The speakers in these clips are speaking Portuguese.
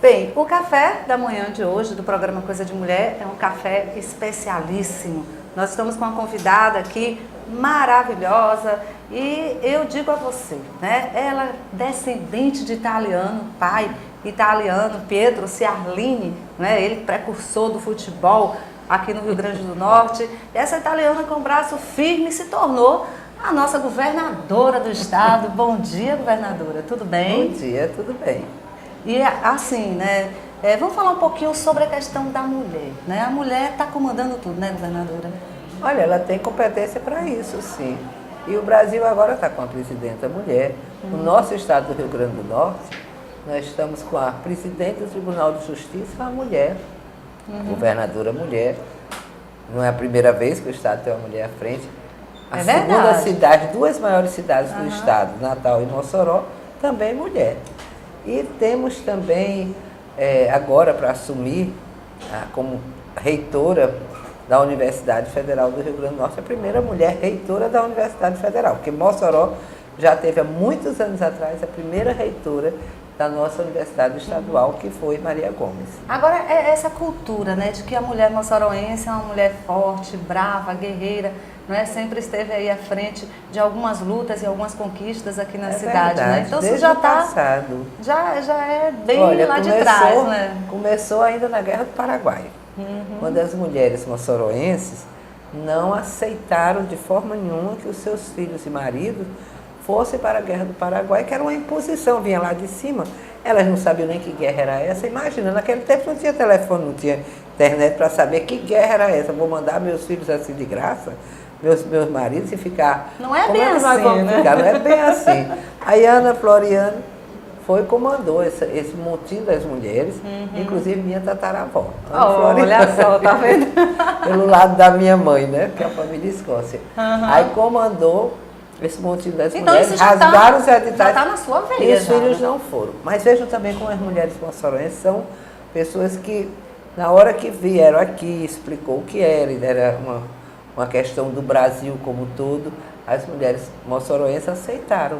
Bem, o café da manhã de hoje do programa Coisa de Mulher é um café especialíssimo. Nós estamos com uma convidada aqui maravilhosa e eu digo a você, né? Ela é descendente de italiano, pai italiano, Pietro Ciarlini, né? Ele precursor do futebol aqui no Rio Grande do Norte. Essa italiana com braço firme se tornou a nossa governadora do estado. Bom dia, governadora, tudo bem? Bom dia, tudo bem. E assim, né, vamos falar um pouquinho sobre a questão da mulher, né? A mulher está comandando tudo, né, governadora? Olha, ela tem competência para isso, sim. E o Brasil agora está com a presidenta mulher. No nosso estado do Rio Grande do Norte, nós estamos com a presidente do Tribunal de Justiça, uma mulher, governadora mulher. Não é a primeira vez que o estado tem uma mulher à frente. A segunda cidade, duas maiores cidades do estado, Natal e Mossoró, também mulher. E temos também, agora para assumir como reitora da Universidade Federal do Rio Grande do Norte, a primeira mulher reitora da Universidade Federal, porque Mossoró já teve há muitos anos atrás a primeira reitora da nossa Universidade Estadual, que foi Maria Gomes. Agora, essa cultura, né, de que a mulher moçoroense é uma mulher forte, brava, guerreira, não é? Sempre esteve aí à frente de algumas lutas e algumas conquistas aqui na cidade, verdade, né? Então desde isso já o passado. já é bem lá Olha, de trás, né? Começou ainda na Guerra do Paraguai, quando as mulheres moçoroenses não aceitaram de forma nenhuma que os seus filhos e maridos fossem para a Guerra do Paraguai, que era uma imposição, vinha lá de cima. Elas não sabiam nem que guerra era essa. Imagina, naquele tempo não tinha telefone, não tinha internet para saber que guerra era essa. Vou mandar meus filhos assim de graça, meus maridos, e ficar... Não é como bem é que assim, nós vamos né? ficar? Não é bem assim. A Ana Floriano comandou esse motim das mulheres, inclusive minha tataravó. Olha só, tá vendo? Pelo lado da minha mãe, né? Que é a família Escócia. Aí comandou esse motim das mulheres, isso já rasgaram os editais. Já está na sua veia. E os filhos não foram. Mas vejam também como as mulheres moçoroenses são pessoas que, na hora que vieram aqui, explicou o que era uma questão do Brasil como um todo, as mulheres moçoroenses aceitaram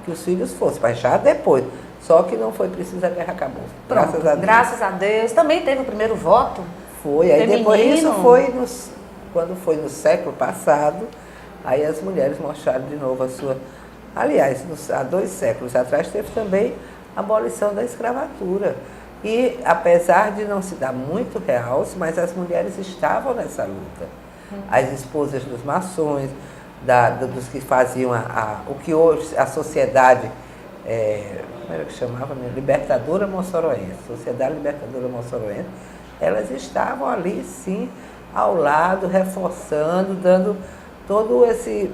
que os filhos fossem, mas já depois. Só que não foi preciso, a guerra acabou. Pronto, Graças a Deus. Graças a Deus. Também teve o primeiro voto. Foi, aí feminino. depois isso foi quando foi no século passado, aí as mulheres mostraram de novo a sua... Aliás, há 2 séculos atrás teve também a abolição da escravatura. E apesar de não se dar muito realce, mas as mulheres estavam nessa luta. As esposas dos maçons, dos que faziam o que hoje a sociedade, como era que chamava? Libertadora Moçoroense, Sociedade Libertadora Moçoroense, elas estavam ali, sim, ao lado, reforçando, dando todo esse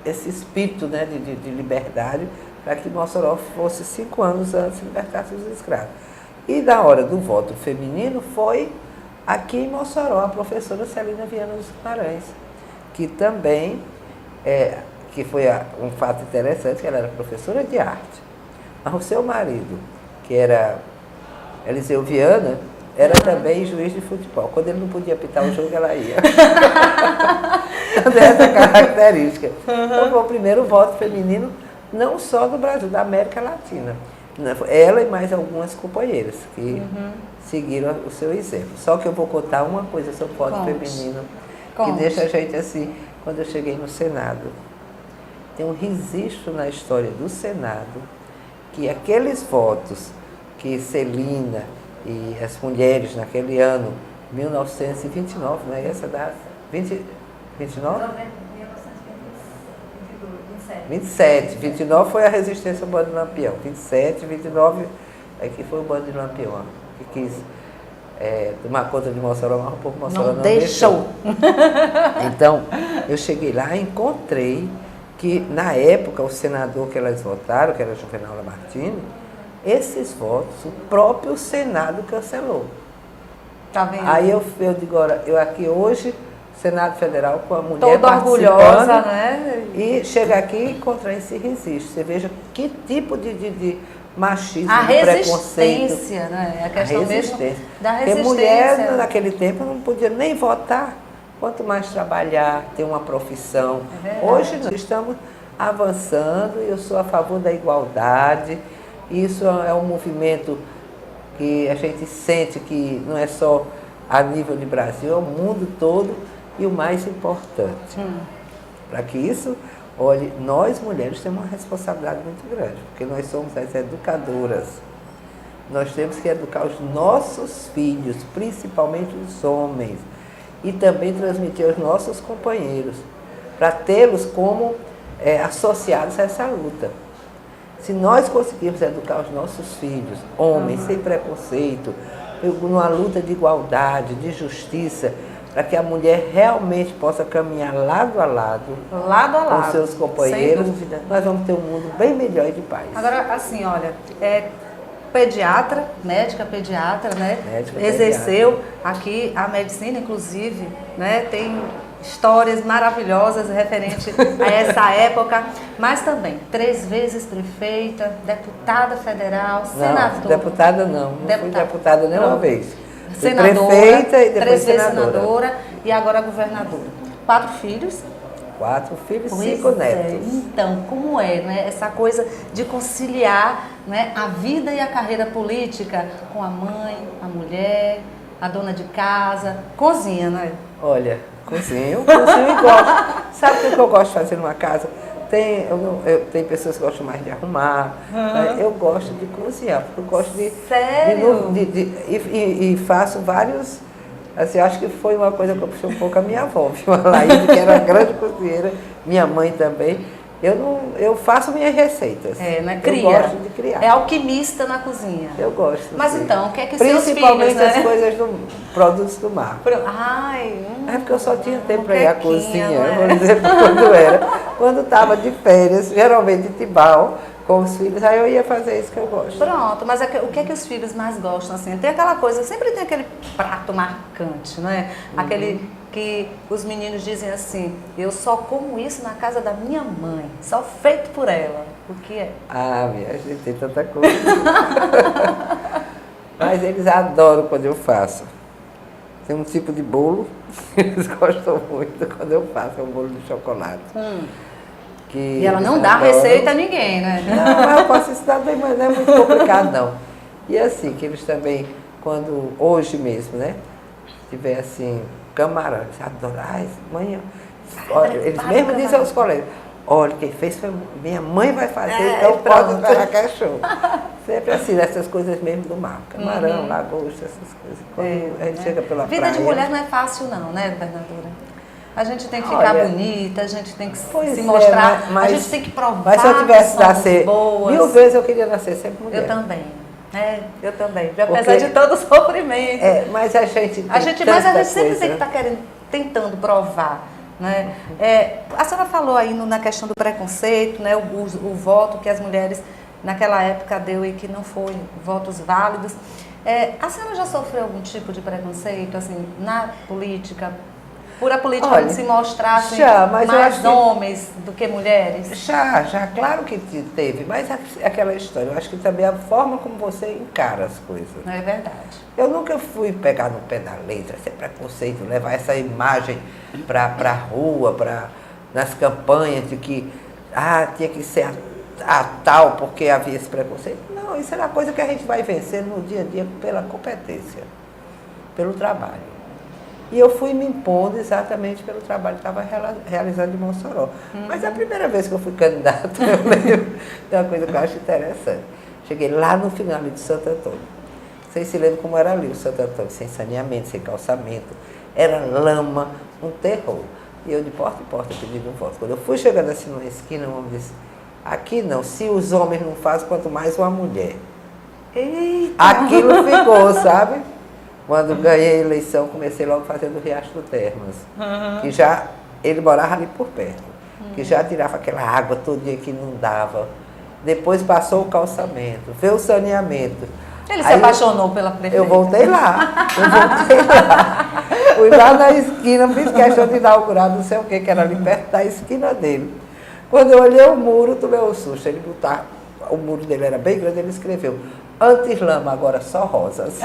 espírito, né, de liberdade, para que Mossoró fosse 5 anos antes libertasse os escravos. E na hora do voto feminino foi aqui em Mossoró a professora Celina Viana dos Guimarães, que também, que foi um fato interessante, que ela era professora de arte, mas o seu marido, que era Eliseu Viana, era também juiz de futebol. Quando ele não podia apitar o jogo, ela ia. Dessa característica. Então, foi o primeiro voto feminino, não só do Brasil, da América Latina. Ela e mais algumas companheiras que seguiram o seu exemplo. Só que eu vou contar uma coisa sobre o voto feminino, que deixa a gente assim, quando eu cheguei no Senado. Tem um registro na história do Senado que aqueles votos que Celina e as mulheres naquele ano, 1929, não é essa data? 29? 27. 29 foi a resistência ao Bando de Lampião. 27, 29, aqui foi o Bando de Lampião, que quis tomar conta de Mossoró, mas um pouco Mossoró não deixou. Então, eu cheguei lá e encontrei que, na época, o senador que elas votaram, que era Juvenal Lamartine, esses votos, o próprio Senado cancelou. Tá vendo? Aí eu digo, olha, eu aqui hoje, Senado Federal, com a mulher toda orgulhosa, né? E chega aqui e encontrar esse registro. Você veja que tipo de machismo, a de preconceito. resistência, né? A questão mesmo da resistência. Porque mulher, naquele tempo, não podia nem votar, quanto mais trabalhar, ter uma profissão. Hoje nós estamos avançando e eu sou a favor da igualdade. Isso é um movimento que a gente sente que não é só a nível de Brasil, é o mundo todo e o mais importante. Para que isso, olhe, nós mulheres temos uma responsabilidade muito grande, porque nós somos as educadoras. Nós temos que educar os nossos filhos, principalmente os homens, e também transmitir aos nossos companheiros, para tê-los como associados a essa luta. Se nós conseguirmos educar os nossos filhos, homens, sem preconceito, numa luta de igualdade, de justiça, para que a mulher realmente possa caminhar lado a lado com seus companheiros, sem dúvida. Nós vamos ter um mundo bem melhor e de paz. Agora, assim, olha, pediatra, médica pediatra, né? Exerceu aqui a medicina, inclusive, né? Tem histórias maravilhosas referente a essa época, mas também 3 vezes prefeita, deputada federal, senadora. Deputada não fui deputada nenhuma vez. Senadora, prefeita e depois 3 vezes senadora e agora governadora. 4 filhos. 4 filhos e 5 netos. Então, como é, né, essa coisa de conciliar, né, a vida e a carreira política com a mãe, a mulher, a dona de casa, cozinha, né? Olha, cozinho e gosto. Sabe o que eu gosto de fazer numa casa? Tem pessoas que gostam mais de arrumar, eu gosto de cozinhar, porque eu gosto de... Sério? E faço vários... Assim, acho que foi uma coisa que eu puxei um pouco a minha avó, viu? A Laíde, que era uma grande cozinheira, minha mãe também. Eu faço minhas receitas. Né? Eu gosto de criar. É alquimista na cozinha. Eu gosto. Mas sim. então, o que é que seus filhos... Principalmente as coisas produtos do mar. Ai, é porque eu só tinha tempo para ir à cozinha, né? vou dizer quando era. Quando estava de férias, geralmente em Tibau, com os filhos, aí eu ia fazer isso que eu gosto. Pronto, mas o que é que os filhos mais gostam, assim? Tem aquela coisa, sempre tem aquele prato marcante, né? Aquele que os meninos dizem assim, eu só como isso na casa da minha mãe, só feito por ela. O que é? Ah, minha gente, tem tanta coisa. Mas eles adoram quando eu faço. Tem um tipo de bolo que eles gostam muito quando eu faço, é um bolo de chocolate. E ela não dá receita a ninguém, né? Não, mas eu posso ensinar bem, mas não é muito complicado, não. E assim, que eles também, quando, hoje mesmo, né, tiver assim, camarão, eles adoram, mãe, olha, eles mesmo dizem aos colegas, olha, quem fez foi minha mãe vai fazer, então pode esperar que é show. Sempre assim, essas coisas mesmo do mar, camarão, lagosta, essas coisas. Quando a gente chega pela praia... Vida de mulher não é fácil não, né, governadora? A gente tem que ficar bonita, a gente tem que se mostrar, a gente tem que provar. Mas se eu tivesse nascer boas. 1000 vezes, eu queria nascer sempre mulher. Eu também. Eu também. Apesar de todo o sofrimento. Mas a gente mas a gente sempre tem que estar tentando provar. Né? A senhora falou aí na questão do preconceito, né? O voto que as mulheres naquela época deu e que não foi votos válidos. A senhora já sofreu algum tipo de preconceito assim, na política? Por a política se mostrar mais homens do que mulheres? Já, claro que teve, mas aquela história, eu acho que também a forma como você encara as coisas. Não é verdade. Eu nunca fui pegar no pé da letra, ser preconceito, levar essa imagem para a rua, nas campanhas de que tinha que ser a tal porque havia esse preconceito. Não, isso era coisa que a gente vai vencer no dia a dia pela competência, pelo trabalho. E eu fui me impondo exatamente pelo trabalho que estava realizando em Mossoró. Mas a primeira vez que eu fui candidata, eu lembro de uma coisa que eu acho interessante. Cheguei lá no final ali de Santo Antônio. Vocês se lembram como era ali o Santo Antônio, sem saneamento, sem calçamento. Era lama, um terror. E eu de porta em porta pedindo um voto. Quando eu fui chegando assim numa esquina, um homem disse, aqui não, se os homens não fazem, quanto mais uma mulher. Eita. Aquilo ficou, sabe? Quando ganhei a eleição, comecei logo fazendo o Riacho do Termas, que já, ele morava ali por perto, que já tirava aquela água todo dia que não dava. Depois passou o calçamento, veio o saneamento. Ele se apaixonou pela prefeita. Eu voltei lá. Fui lá na esquina, fiz questão de inaugurar não sei o que era ali perto da esquina dele. Quando eu olhei o muro, tomei um susto. Ele botar, o muro dele era bem grande, ele escreveu, antes lama, agora só rosas.